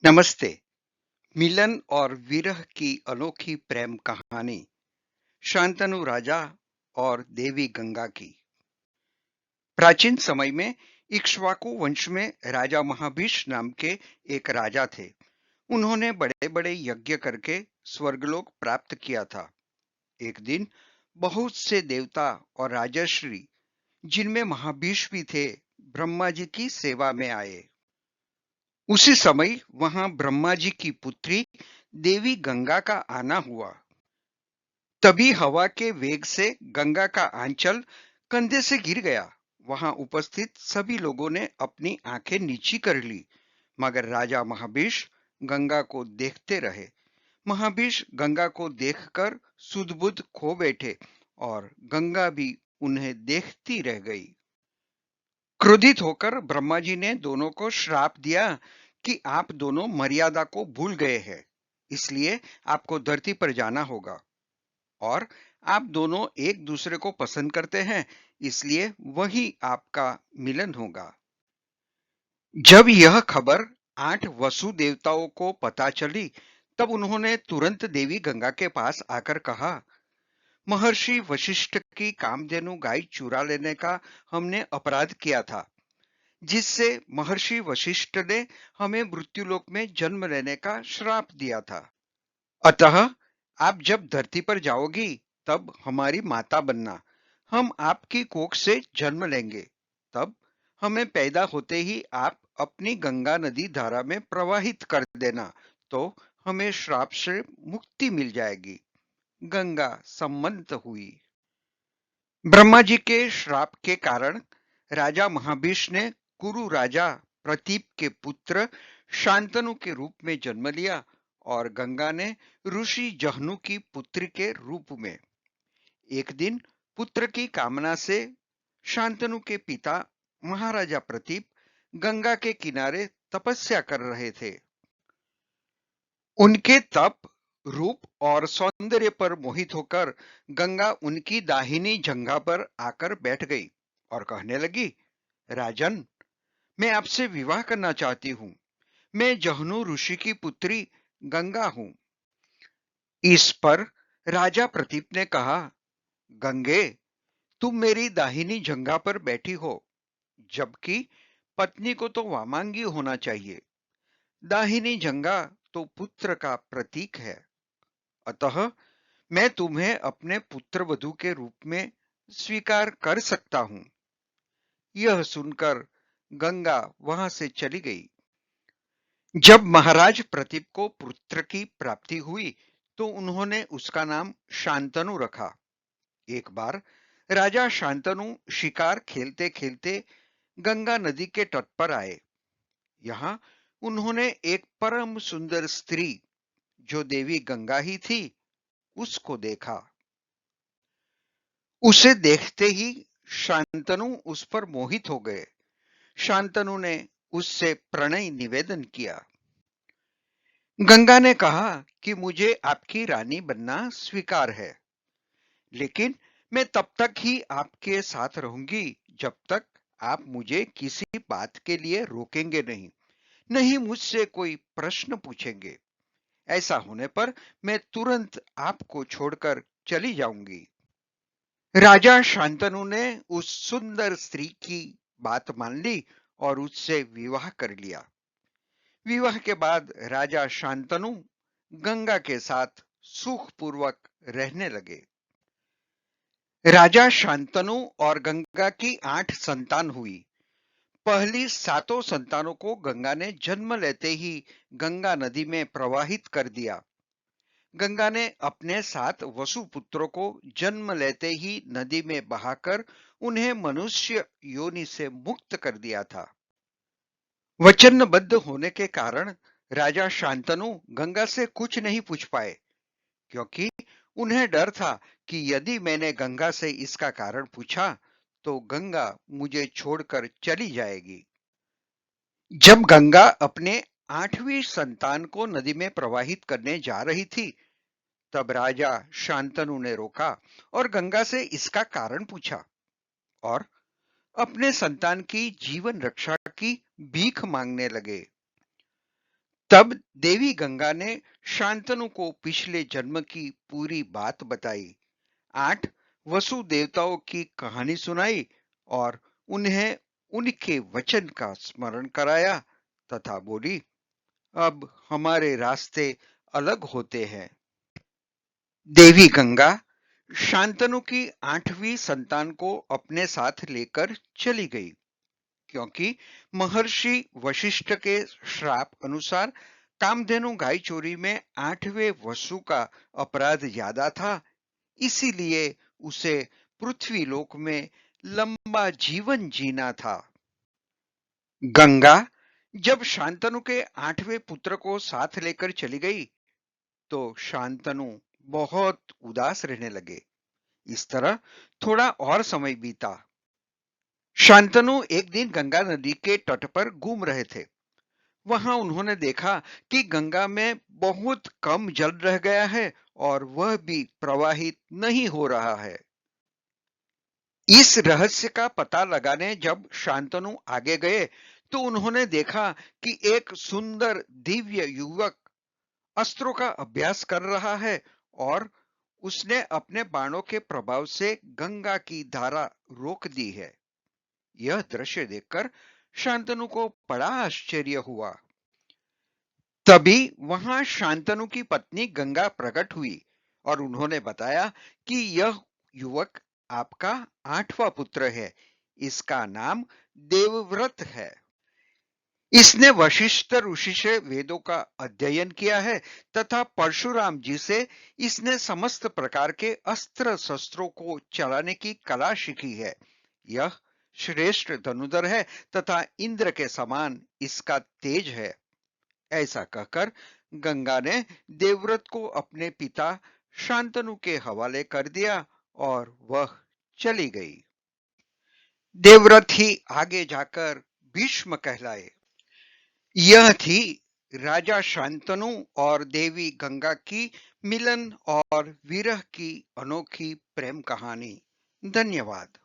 नमस्ते। मिलन और विरह की अनोखी प्रेम कहानी शांतनु राजा और देवी गंगा की। प्राचीन समय में इक्ष्वाकु वंश में राजा महाभीष नाम के एक राजा थे। उन्होंने बड़े बड़े यज्ञ करके स्वर्गलोक प्राप्त किया था। एक दिन बहुत से देवता और राजर्षि, जिनमें महाभीष भी थे, ब्रह्मा जी की सेवा में आए। उसी समय वहां ब्रह्मा जी की पुत्री देवी गंगा का आना हुआ। तभी हवा के वेग से गंगा का आंचल कंधे से गिर गया। वहां उपस्थित सभी लोगों ने अपनी आंखें नीची कर ली, मगर राजा महाभीष गंगा को देखते रहे। महाभीष गंगा को देखकर सुध-बुध खो बैठे और गंगा भी उन्हें देखती रह गई। क्रोधित होकर ब्रह्मा जी ने दोनों को श्राप दिया कि आप दोनों मर्यादा को भूल गए हैं, इसलिए आपको धरती पर जाना होगा। और आप दोनों एक दूसरे को पसंद करते हैं, इसलिए वही आपका मिलन होगा। जब यह खबर 8 वसु देवताओं को पता चली, तब उन्होंने तुरंत देवी गंगा के पास आकर कहा, महर्षि वशिष्ठ की कामधेनु गाय चुरा लेने का हमने अपराध किया था, जिससे महर्षि वशिष्ठ ने हमें मृत्युलोक में जन्म लेने का श्राप दिया था। अतः आप जब धरती पर जाओगी, तब हमारी माता बनना। हम आपकी कोख से जन्म लेंगे। तब हमें पैदा होते ही आप अपनी गंगा नदी धारा में प्रवाहित कर देना, तो हमें श्राप से मुक्ति मिल जाएगी। गंगा सम्मत हुई। ब्रह्मा जी के श्राप के कारण राजा महाभीष ने कुरु राजा प्रतीप के पुत्र शांतनु के रूप में जन्म लिया, और गंगा ने ऋषि जहनु की पुत्री के रूप में। एक दिन पुत्र की कामना से शांतनु के पिता महाराजा प्रतीप गंगा के किनारे तपस्या कर रहे थे। उनके तप, रूप और सौंदर्य पर मोहित होकर गंगा उनकी दाहिनी जंघा पर आकर बैठ गई और कहने लगी, राजन, मैं आपसे विवाह करना चाहती हूँ। मैं जहनु ऋषि की पुत्री गंगा हूँ। इस पर राजा प्रतीप ने कहा, गंगे, तुम मेरी दाहिनी जंघा पर बैठी हो, जबकि पत्नी को तो वामांगी होना चाहिए। दाहिनी जंघा तो पुत्र का प्रतीक है। अतः मैं तुम्हें अपने पुत्र वधू के रूप में स्वीकार कर सकता हूं। यह सुनकर गंगा वहां से चली गई। जब महाराज प्रतीप को पुत्र की प्राप्ति हुई, तो उन्होंने उसका नाम शांतनु रखा। एक बार राजा शांतनु शिकार खेलते खेलते गंगा नदी के तट पर आए। यहाँ उन्होंने एक परम सुंदर स्त्री, जो देवी गंगा ही थी, उसको देखा। उसे देखते ही शांतनु उस पर मोहित हो गए। शांतनु ने उससे प्रणय निवेदन किया। गंगा ने कहा कि मुझे आपकी रानी बनना स्वीकार है, लेकिन मैं तब तक ही आपके साथ रहूंगी जब तक आप मुझे किसी बात के लिए रोकेंगे नहीं, नहीं मुझसे कोई प्रश्न पूछेंगे। ऐसा होने पर मैं तुरंत आपको छोड़कर चली जाऊंगी। राजा शांतनु ने उस सुंदर स्त्री की बात मान ली और उससे विवाह कर लिया। विवाह के बाद राजा शांतनु गंगा के साथ सुखपूर्वक रहने लगे। राजा शांतनु और गंगा की 8 संतान हुई। पहली 7 संतानों को गंगा ने जन्म लेते ही गंगा नदी में प्रवाहित कर दिया। गंगा ने अपने 7 वसु पुत्रों को जन्म लेते ही नदी में बहाकर उन्हें मनुष्य योनि से मुक्त कर दिया था। वचनबद्ध होने के कारण राजा शांतनु गंगा से कुछ नहीं पूछ पाए, क्योंकि उन्हें डर था कि यदि मैंने गंगा से इसका कारण पूछा, तो गंगा मुझे छोड़कर चली जाएगी। जब गंगा अपने 8वीं संतान को नदी में प्रवाहित करने जा रही थी, तब राजा शांतनु ने रोका और गंगा से इसका कारण पूछा और अपने संतान की जीवन रक्षा की भीख मांगने लगे। तब देवी गंगा ने शांतनु को पिछले जन्म की पूरी बात बताई, 8 वसु देवताओं की कहानी सुनाई और उन्हें उनके वचन का स्मरण कराया तथा बोली, अब हमारे रास्ते अलग होते हैं। देवी गंगा शांतनु की 8वीं संतान को अपने साथ लेकर चली गई, क्योंकि महर्षि वशिष्ठ के श्राप अनुसार कामधेनु गाय चोरी में 8वें वसु का अपराध ज्यादा था। इसीलिए उसे पृथ्वी लोक में लंबा जीवन जीना था। गंगा जब शांतनु के 8वें पुत्र को साथ लेकर चली गई तो शांतनु बहुत उदास रहने लगे। इस तरह थोड़ा और समय बीता। शांतनु एक दिन गंगा नदी के तट पर घूम रहे थे। वहां उन्होंने देखा कि गंगा में बहुत कम जल रह गया है और वह भी प्रवाहित नहीं हो रहा है। इस रहस्य का पता लगाने जब शांतनु आगे गए तो उन्होंने देखा कि एक सुंदर दिव्य युवक अस्त्रों का अभ्यास कर रहा है और उसने अपने बाणों के प्रभाव से गंगा की धारा रोक दी है। यह दृश्य देखकर शांतनु को बड़ा आश्चर्य हुआ। तभी वहां शांतनु की पत्नी गंगा प्रकट हुई और उन्होंने बताया कि यह युवक आपका 8वां पुत्र है। इसका नाम देवव्रत है। इसने वशिष्ठ ऋषि से वेदों का अध्ययन किया है तथा परशुराम जी से इसने समस्त प्रकार के अस्त्र शस्त्रों को चलाने की कला सीखी है। यह श्रेष्ठ धनुधर है तथा इंद्र के समान इसका तेज है। ऐसा कहकर गंगा ने देवव्रत को अपने पिता शांतनु के हवाले कर दिया और वह चली गई। देवव्रत ही आगे जाकर भीष्म कहलाए। यह थी राजा शांतनु और देवी गंगा की मिलन और विरह की अनोखी प्रेम कहानी। धन्यवाद।